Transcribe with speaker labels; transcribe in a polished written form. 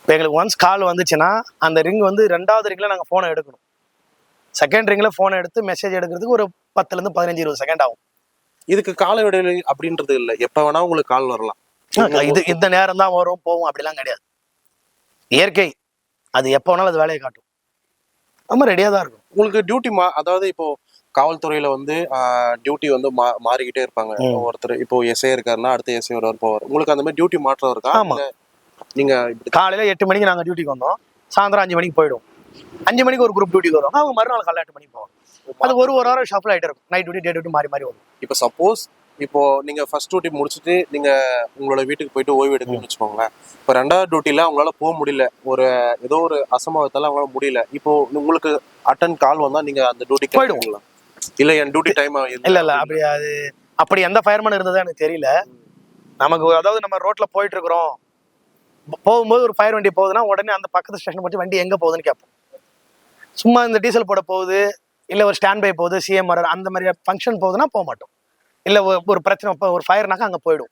Speaker 1: இப்போ எங்களுக்கு ஒன்ஸ் கால் வந்துச்சுன்னா அந்த ரிங் வந்து 2வது ரிங்கில் நாங்கள் ஃபோனை எடுக்கணும். செகண்ட் ரிங்கில் ஃபோனை எடுத்து மெசேஜ் எடுக்கிறதுக்கு ஒரு 10லேருந்து 15-20 செகண்ட் ஆகும்.
Speaker 2: இதுக்கு கால இடைவெளி அப்படின்றது இல்லை, எப்போ வேணா உங்களுக்கு கால் வரலாம்.
Speaker 1: இது இந்த நேரம் தான் வரும் போகும் அப்படிலாம் கிடையாது. இயற்கை அது எப்போ வேணாலும் அது வேலையை காட்டும். நம்ம ரெடியாக தான் இருக்கும்.
Speaker 2: உங்களுக்கு டியூட்டி அதாவது இப்போ காவல்துறையில வந்து டியூட்டி வந்து மாறிக்கிட்டே இருப்பாங்க. ஒருத்தர் இப்போ எஸ்ஐ இருக்காருன்னா அடுத்த எஸ்ஐ ஒருவர் போவார். உங்களுக்கு அந்த மாதிரி டியூட்டி மாற்றம் இருக்கா?
Speaker 1: ஆமா,
Speaker 2: நீங்க
Speaker 1: காலையில 8 மணிக்கு நாங்கள் டியூட்டிக்கு வந்தோம், சாயந்தரம் 5 மணிக்கு போயிடுவோம். 5 மணிக்கு ஒரு குரூப் டியூட்டிக்கு வருவாங்க, அவங்க மறுநாள் காலையில் 8 மணிக்கு போவாங்க. அது ஒரு வாரம் ஷஃபிள் ஆகிட்டே இருக்கும். நைட் டியூட்டி டே டியூட்டி மாறி மாறி வரும்.
Speaker 2: இப்போ சப்போஸ் இப்போ நீங்க ஃபர்ஸ்ட் டியூட்டி முடிச்சுட்டு நீங்க உங்களோட வீட்டுக்கு போயிட்டு ஓய்வு எடுக்கணும்னு வச்சுக்கோங்களேன். இப்போ 2வது டியூட்டில அவங்களால போக முடியல, ஏதோ ஒரு அசம்பாவித்தால அவங்களால முடியல. இப்போ உங்களுக்கு அட்டன் கால் வந்தா நீங்க அந்த டியூட்டிக்கு போயிடுவீங்களா? இல்ல என் டியூட்டி டைம்
Speaker 1: இல்ல அப்படி எந்த ஃபயர்மேன் இருந்ததா எனக்கு தெரியல. நமக்கு அதாவது நம்ம ரோட்ல போயிட்டு இருக்கிறோம், போகும்போது ஒரு ஃபயர் வண்டி போகுதுன்னா உடனே அந்த பக்கத்து ஸ்டேஷன் போட்டு வண்டி எங்க போகுதுன்னு கேட்போம். சும்மா இந்த டீசல் போட போகுது, இல்ல ஒரு ஸ்டாண்ட் பை போகுது, சிஎம் அந்த மாதிரி ஃபங்க்ஷன் போகுதுன்னா போக மாட்டோம். இல்ல ஒரு பிரச்சனை, ஒரு ஃபயர்னாக்கா அங்க போயிடும்.